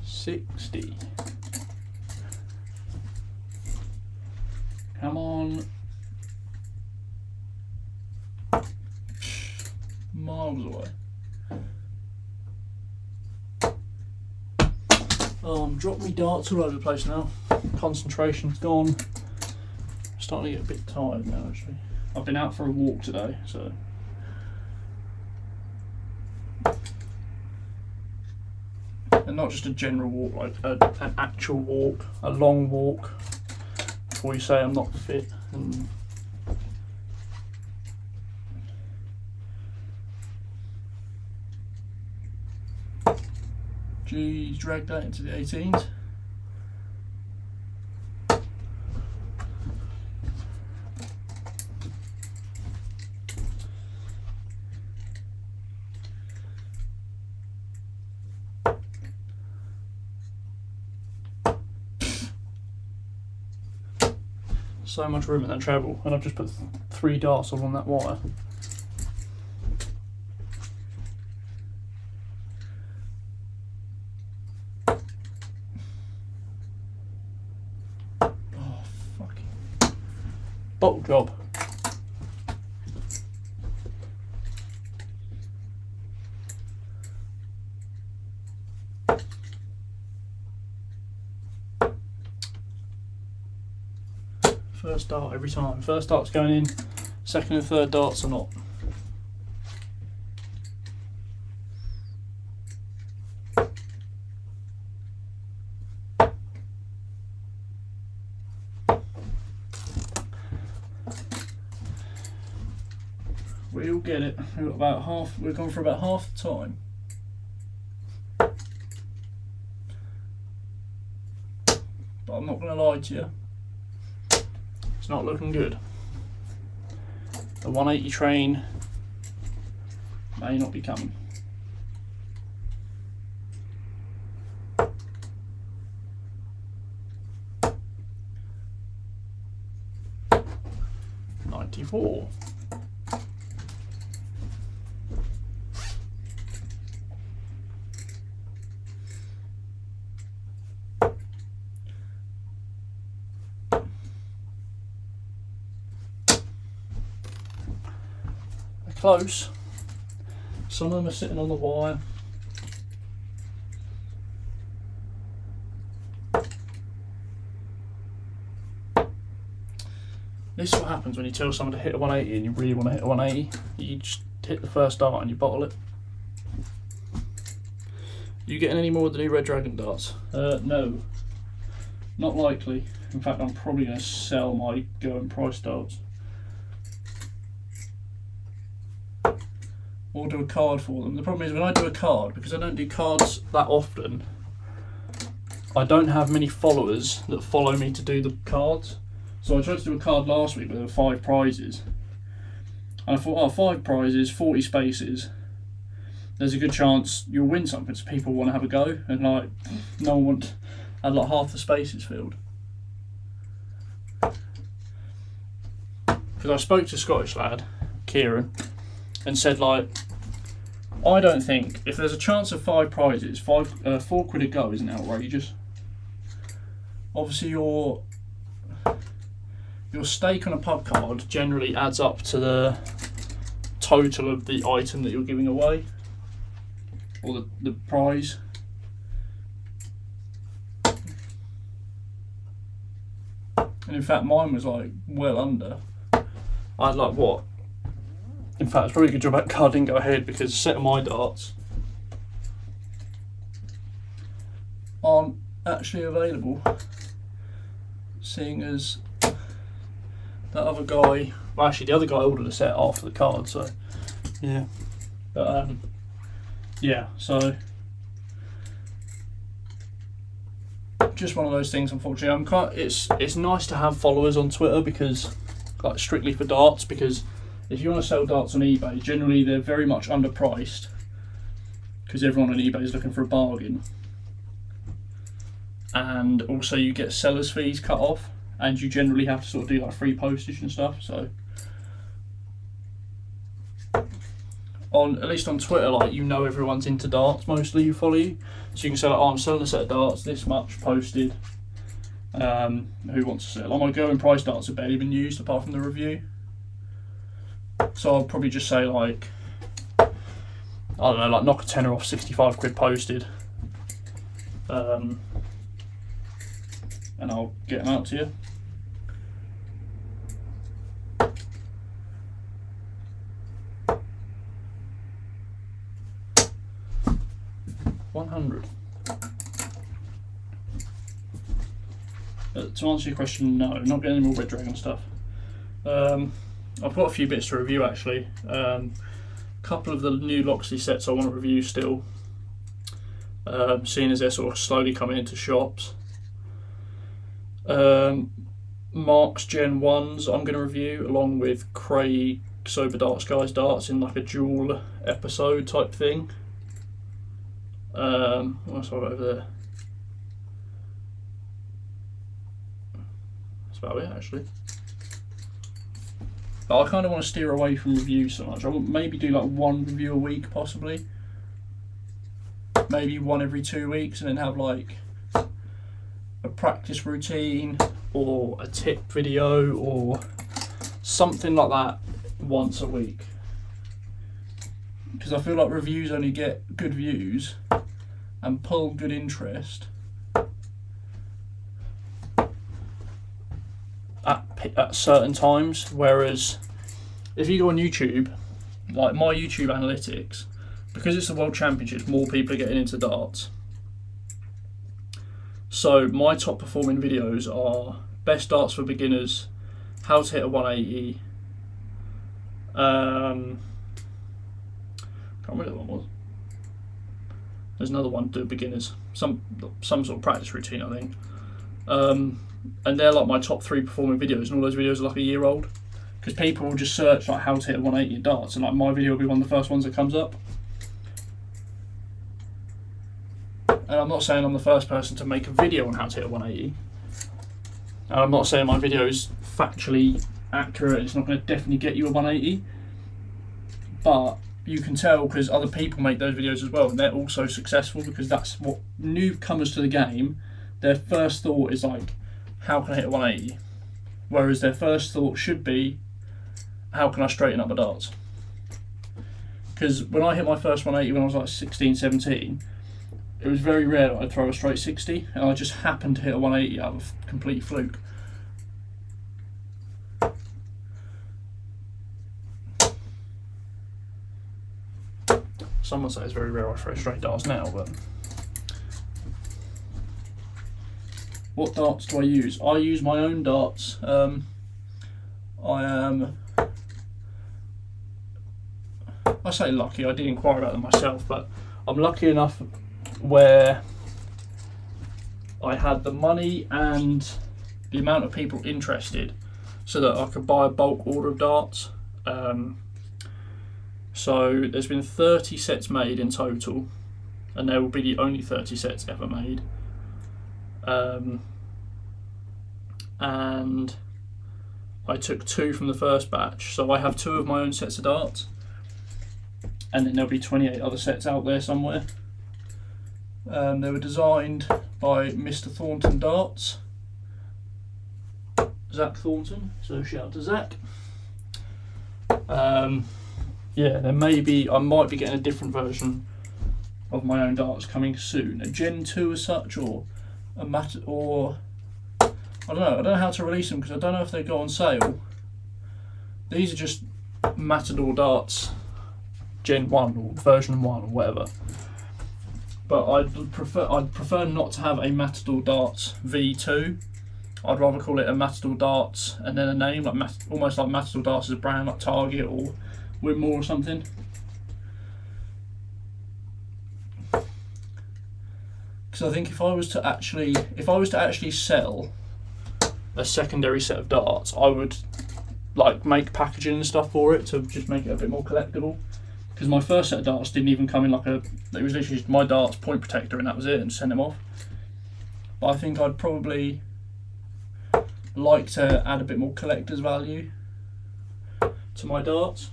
$60. Come on. Miles away. Oh, I'm dropping me darts all over the place now. Concentration's gone. I'm starting to get a bit tired now, actually. I've been out for a walk today, so. And not just a general walk, like an actual walk, a long walk, before you say I'm not fit. And geez, drag that into the 18s. So much room in that treble, and I've just put 3 darts all on that wire. Oh, fucking bottle job. First dart every time. First dart's going in, second and third darts are not. We'll get it. We've got about half. We've gone for about half the time. But I'm not going to lie to you. It's not looking good. The 180 train may not be coming. $94. Close. Some of them are sitting on the wire. This is what happens when you tell someone to hit a 180 and you really want to hit a 180. You just hit the first dart and you bottle it. You getting any more of the new Red Dragon darts? No. Not likely. In fact, I'm probably going to sell my going price darts. Or do a card for them. The problem is when I do a card, because I don't do cards that often, I don't have many followers that follow me to do the cards. So I tried to do a card last week, but there were 5 prizes. And I thought, oh, 5 prizes, 40 spaces. There's a good chance you'll win something, so people want to have a go. And like, no one had like half the spaces filled. Because I spoke to a Scottish lad, Kieran, and said like, I don't think if there's a chance of 5 prizes, 4 quid a go isn't outrageous. Obviously your stake on a pub card generally adds up to the total of the item that you're giving away, or the prize. And in fact mine was like well under. I had like what? In fact, it's probably a good job that card didn't go ahead, because a set of my darts aren't actually available, seeing as that other guy, well actually the other guy ordered a set after the card, so yeah. But yeah, so just one of those things, unfortunately. It's nice to have followers on Twitter, because like strictly for darts, because if you want to sell darts on eBay, generally they're very much underpriced, because everyone on eBay is looking for a bargain. And also you get seller's fees cut off, and you generally have to sort of do like free postage and stuff. So at least on Twitter, like, you know everyone's into darts mostly who follow you. So you can say like, oh, I'm selling a set of darts, this much posted. Who wants to sell? Like my going price darts have barely been used apart from the review. So I'll probably just say like, I don't know, like knock a tenner off 65 quid posted, and I'll get them out to you. $100. To answer your question, no, not getting any more Red Dragon stuff. I've got a few bits to review actually. A couple of the new Loxley sets I want to review still, seeing as they're sort of slowly coming into shops. Mark's Gen 1s I'm going to review, along with Craig Sober Darts Guys Darts in like a dual episode type thing. What else have I got over there? That's about it actually. But I kind of want to steer away from reviews so much. I will maybe do like 1 review a week possibly. Maybe 1 every 2 weeks, and then have like a practice routine or a tip video or something like that once a week. Because I feel like reviews only get good views and pull good interest at certain times, whereas if you go on YouTube, like my YouTube analytics, because it's the World Championships, more people are getting into darts. So my top performing videos are best darts for beginners, how to hit a 180, can't remember what one was. There's another one to do beginners, some sort of practice routine I think. And they're like my top 3 performing videos, and all those videos are like a year old. because people will just search like how to hit a 180 in darts, and like my video will be one of the first ones that comes up. And I'm not saying I'm the first person to make a video on how to hit a 180. And I'm not saying my video is factually accurate. It's not going to definitely get you a 180. But you can tell because other people make those videos as well, and they're also successful, because that's what newcomers to the game, their first thought is like, how can I hit a 180? Whereas their first thought should be, how can I straighten up my darts? Because when I hit my first 180 when I was like 16, 17, it was very rare that I'd throw a straight 60, and I just happened to hit a 180 out of complete fluke. Some would say it's very rare I throw straight darts now, but what darts do I use? I use my own darts. I say lucky, I did inquire about them myself, but I'm lucky enough where I had the money and the amount of people interested so that I could buy a bulk order of darts. So there's been 30 sets made in total, and there will be the only 30 sets ever made. And I took 2 from the first batch, so I have 2 of my own sets of darts, and then there'll be 28 other sets out there somewhere. They were designed by Mr. Thornton Darts, Zach Thornton, so shout out to Zach. Yeah, there may be, I might be getting a different version of my own darts coming soon, a Gen 2 as such, or a or I don't know how to release them, because I don't know if they go on sale. These are just Matador darts Gen 1 or version 1 or whatever. But I'd prefer not to have a Matador Darts V2. I'd rather call it a Matador Darts and then a name, like almost like Matador Darts as a brand, like Target or Whitmore or something. Because I think if I was to actually sell a secondary set of darts, I would like make packaging and stuff for it to just make it a bit more collectible. Because my first set of darts didn't even come in like it was literally just my darts point protector and that was it, and send them off. But I think I'd probably like to add a bit more collector's value to my darts.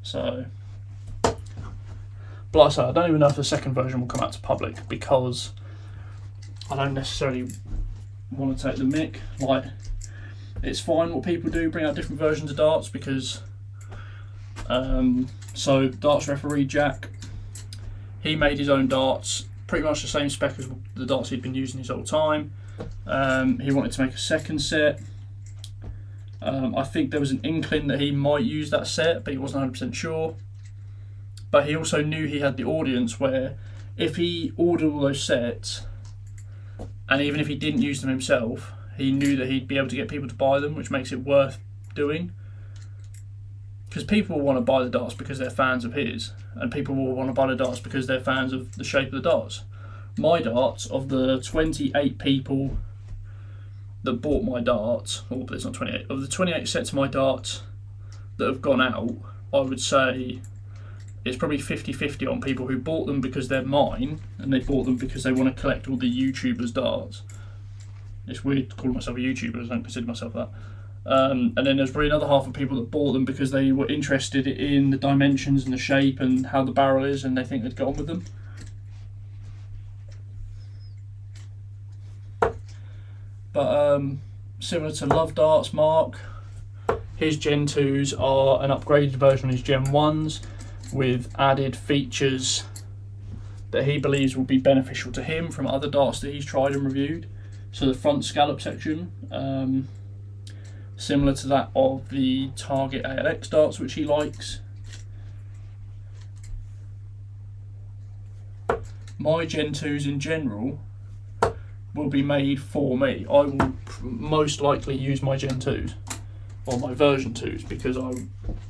So, but like I said, I don't even know if the second version will come out to public, because I don't necessarily want to take the mick. Like, it's fine what people do, bring out different versions of darts, because so darts referee Jack, he made his own darts, pretty much the same spec as the darts he'd been using his whole time. He wanted to make a second set. I think there was an inkling that he might use that set, but he wasn't 100% sure. But he also knew he had the audience where if he ordered all those sets, and even if he didn't use them himself, he knew that he'd be able to get people to buy them, which makes it worth doing. Because people will want to buy the darts because they're fans of his, and people will want to buy the darts because they're fans of the shape of the darts. My darts, of the 28 people that bought my darts, or it's not 28, of the 28 sets of my darts that have gone out, I would say it's probably 50-50 on people who bought them because they're mine, and they bought them because they want to collect all the YouTubers' darts. It's weird to call myself a YouTuber, I don't consider myself that. And then there's probably another half of people that bought them because they were interested in the dimensions and the shape and how the barrel is, and they think they'd get on with them. But similar to Love Darts Mark, his Gen 2s are an upgraded version of his Gen 1s with added features that he believes will be beneficial to him from other darts that he's tried and reviewed. So the front scallop section, similar to that of the Target ALX darts, which he likes. My Gen 2s in general will be made for me. I will most likely use my Gen 2s or my version 2s because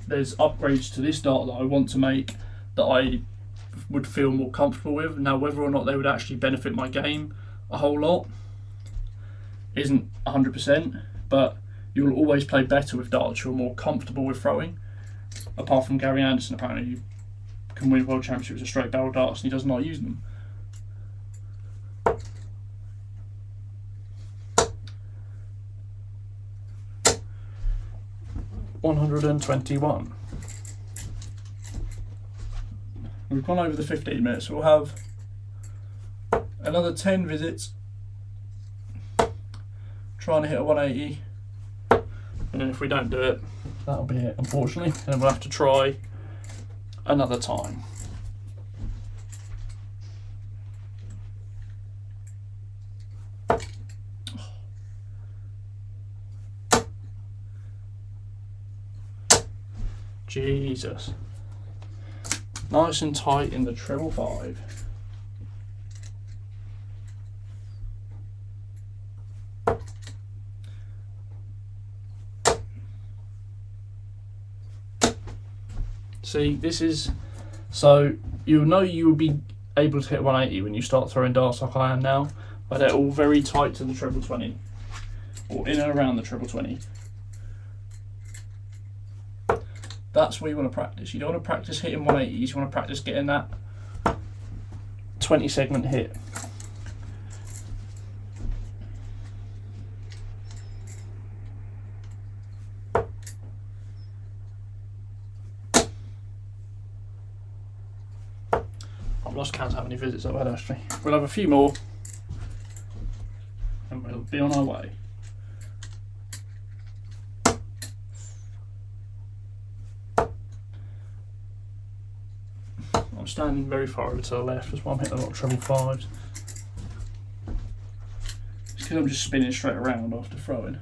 there's upgrades to this dart that I want to make that I would feel more comfortable with. Now, whether or not they would actually benefit my game a whole lot isn't 100%, but you'll always play better with darts. You're more comfortable with throwing. Apart from Gary Anderson, apparently, who can win World Championships with straight barrel darts and he does not use them. $121. We've gone over the 15 minutes, so we'll have another 10 visits trying to hit a 180, and then if we don't do it, that'll be it, unfortunately, and then we'll have to try another time. Jesus. Nice and tight in the 555. See, this is, so you'll know you will be able to hit 180 when you start throwing darts like I am now, but they're all very tight to the 20, or in and around the 20. That's where you want to practice. You don't want to practice hitting 180s, you want to practice getting that 20 segment hit. I've lost count how many visits I've had actually. We'll have a few more and we'll be on our way. I'm standing very far over to the left, that's why I'm hitting a lot of 555s. It's because I'm just spinning straight around after throwing.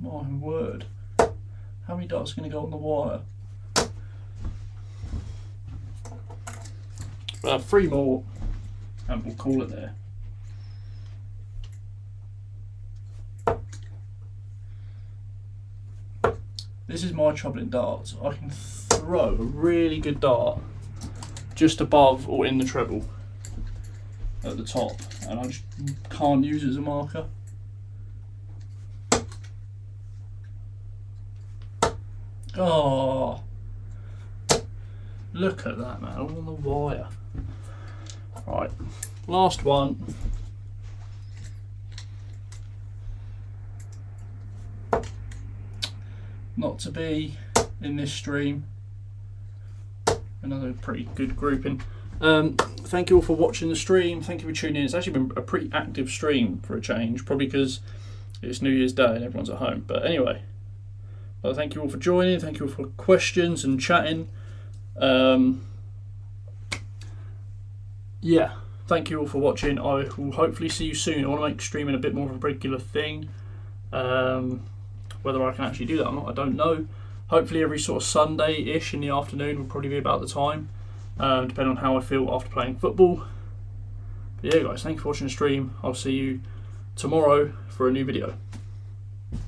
My word. How many darts are going to go on the wire? We'll have 3 more and we'll call it there. This is my trouble in darts. I can throw a really good dart just above or in the treble at the top, and I just can't use it as a marker. Oh, look at that, man, all on the wire. Right, last one. Not to be in this stream. Another pretty good grouping. Thank you all for watching the stream. Thank you for tuning in. It's actually been a pretty active stream for a change, probably because it's New Year's Day and everyone's at home. But anyway, thank you all for joining. Thank you all for questions and chatting. Yeah, thank you all for watching. I will hopefully see you soon. I want to make streaming a bit more of a regular thing. Whether I can actually do that or not, I don't know. Hopefully every sort of Sunday-ish in the afternoon will probably be about the time, depending on how I feel after playing football. But yeah guys, thank you for watching the stream. I'll see you tomorrow for a new video.